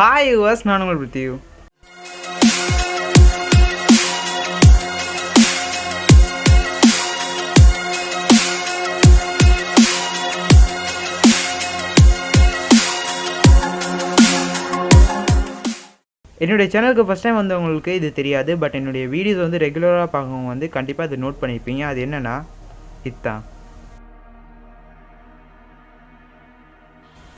Hi viewers, Naan Ungal Brithew. என்னுடைய சேனலுக்கு first time வந்தவங்களுக்கு இது தெரியாது. பட் என்னுடைய வீடியோஸ் வந்து ரெகுலராக பார்க்கவங்க வந்து கண்டிப்பாக இதை நோட் பண்ணியிருப்பீங்க. அது என்னென்னா இதுதான்.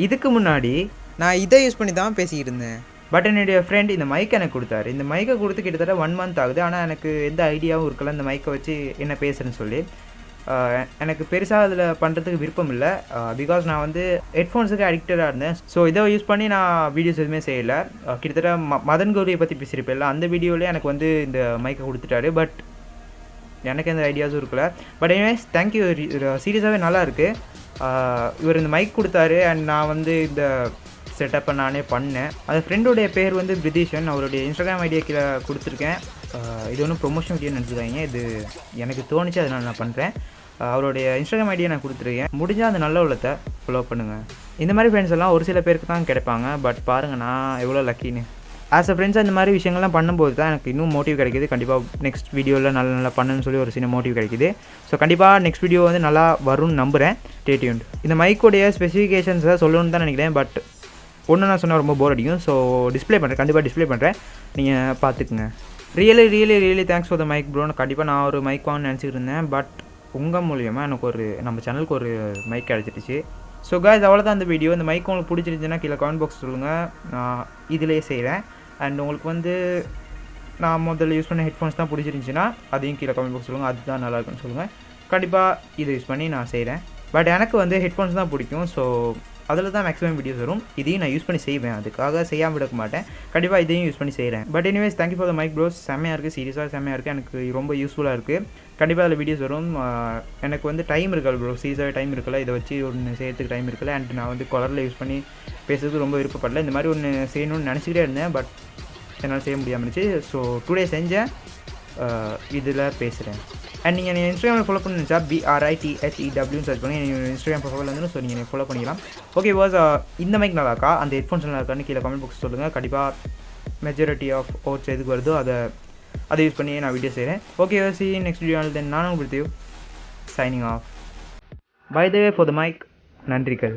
இதுக்கு முன்னாடி நான் இதை யூஸ் பண்ணி தான் பேசிக்கிட்டு இருந்தேன். பட் என்னுடைய ஃப்ரெண்ட் இந்த மைக் எனக்கு கொடுத்தாரு. இந்த மைக்கை கொடுத்து கிட்டத்தட்ட 1 month ஆகுது. ஆனால் எனக்கு எந்த ஐடியாவும் இருக்கல இந்த மைக்கை வச்சு என்ன பேசுகிறேன்னு சொல்லி. எனக்கு பெருசாக அதில் பண்ணுறதுக்கு விருப்பம் இல்லை. பிகாஸ் நான் வந்து ஹெட்ஃபோன்ஸுக்கு அடிக்டடாக இருந்தேன். ஸோ இதை யூஸ் பண்ணி நான் வீடியோஸ் எதுவுமே செய்யலை. கிட்டத்தட்ட மதன் கௌரியை பற்றி பேசியிருப்பேன்ல, அந்த வீடியோவிலே எனக்கு வந்து இந்த மைக்கை கொடுத்துட்டாரு. பட் எனக்கு எந்த ஐடியாஸும் இருக்கல. பட் எனிவேஸ் தேங்க்யூ, சீரியஸாகவே நல்லா இருக்குது. இவர் இந்த மைக் கொடுத்தாரு அண்ட் நான் வந்து இந்த செட்டப்பை நானே பண்ணேன். அந்த ஃப்ரெண்டோடைய பேர் வந்து பிரிதீஷன். அவருடைய இன்ஸ்டாகிராம் ஐடியா கீழே கொடுத்துருக்கேன். இது ஒன்றும் ப்ரொமோஷன் வீடியோ நினச்சிக்காங்க, இது எனக்கு தோணுச்சு அதனால் நான் பண்ணுறேன். அவருடைய இன்ஸ்டாகிராம் ஐடியா நான் கொடுத்துருக்கேன். முடிஞ்சால் அந்த நல்ல உள்ளத்தை ஃபாலோ பண்ணுங்கள். இந்த மாதிரி ஃப்ரெண்ட்ஸ் எல்லாம் ஒரு சில பேருக்கு தான் கிடைப்பாங்க. பட் பாருங்கள் நான் எவ்வளோ லக்கின்னு. ஆஸ் அ ஃப்ரெண்ட்ஸாக இந்த மாதிரி விஷயங்கள்லாம் பண்ணும்போது தான் எனக்கு இன்னும் மோட்டிவ் கிடைக்கிது. கண்டிப்பாக நெக்ஸ்ட் வீடியோவில் நல்லா பண்ணுன்னு சொல்லி ஒரு சின்ன மோட்டிவ் கிடைக்கிது. ஸோ கண்டிப்பாக நெக்ஸ்ட் வீடியோ வந்து நல்லா வரும்னு நம்புகிறேன். Stay tuned. இந்த மைக்கோடைய ஸ்பெசிஃபிகேஷன்ஸை சொல்லணும்னு தான் நினைக்கிறேன். பட் ஒன்று நான் சொன்னால் ரொம்ப போர் அடிக்கும். ஸோ டிஸ்பிளே பண்ணுறேன், கண்டிப்பாக டிஸ்பிளே பண்ணுறேன், நீங்கள் பார்த்துக்குங்க. Really thanks for the mic bro. கண்டிப்பாக நான் ஒரு மைக் வாங்கன்னு நினச்சிட்டு இருந்தேன். பட் உங்கள் மூலியமாக எனக்கு நம்ம சேனலுக்கு ஒரு மைக் கிடச்சிருச்சு. ஸோ காய்ஸ், அவ்வளோதான் அந்த வீடியோ. இந்த மைக் உங்களுக்கு பிடிச்சிருந்துச்சுன்னா கீழே கமெண்ட் பாக்ஸ் சொல்லுங்கள், நான் இதிலே செய்கிறேன். அண்ட் உங்களுக்கு வந்து நான் முதல்ல யூஸ் பண்ண ஹெட்ஃபோன்ஸ் தான் பிடிச்சிருந்துச்சின்னா அதையும் கீழே கமெண்ட் பாக்ஸ் சொல்லுங்கள், அதுதான் நல்லா இருக்குன்னு சொல்லுங்கள். கண்டிப்பாக இதை யூஸ் பண்ணி நான் செய்கிறேன். பட் எனக்கு வந்து ஹெட்ஃபோன்ஸ் தான் பிடிக்கும். ஸோ அதில் தான் மேக்ஸிமம் வீடியோஸ் வரும். இதையும் நான் யூஸ் பண்ணி செய்வேன், அதுக்காக செய்யாமல் விட மாட்டேன். கண்டிப்பாக இதையும் யூஸ் பண்ணி செய்கிறேன். But anyways thank you for the mic bros. செம்மையாக இருக்குது, சீரியஸாக செம்மையாக இருக்குது. எனக்கு ரொம்ப யூஸ்ஃபுல்லாக இருக்குது. கண்டிப்பாக அதில் வீடியோஸ் வரும். எனக்கு வந்து டைம் இருக்கல ப்ரோ, சீரியஸாகவே டைம் இருக்கல. இதை வச்சு ஒன்று செய்யறதுக்கு டைம் இருக்கல. அண்ட் நான் வந்து குரலில் யூஸ் பண்ணி பேசுறதுக்கு ரொம்ப விருப்பப்படல. இந்த மாதிரி ஒன்று செய்யணும்னு நினச்சிக்கிட்டே இருந்தேன். பட் என்னால் செய்ய முடியாமல் இருந்துச்சு. ஸோ 2 days செஞ்சேன், இதில் பேசுகிறேன். அண்ட் நீங்கள் இன்ஸ்டாகிராமில் ஃபாலோ பண்ணி நினச்சா BRITHEWன்னு சர்ச் பண்ணி நீங்கள் இன்ஸ்டாகிராம் ப்ரொஃபைல் வந்து ஸோ நீங்கள் ஃபாலோ பண்ணிக்கலாம். ஓகே வாஸ், இந்த மைக் நல்லா இருக்கா, அந்த ஹெட்ஃபோன்ஸ் நல்லா இருக்கான்னு கீழே கமெண்ட் பாக்ஸ் சொல்லுங்கள். கண்டிப்பாக மெஜாரிட்டி ஆஃப் ஓட்ஸ் எதுக்கு வருதோ அதை யூஸ் பண்ணி நான் வீடியோ செய்கிறேன். Okay see next video. Then நான் உங்களுக்கு signing off. By the way for the mic. நன்றிகள்.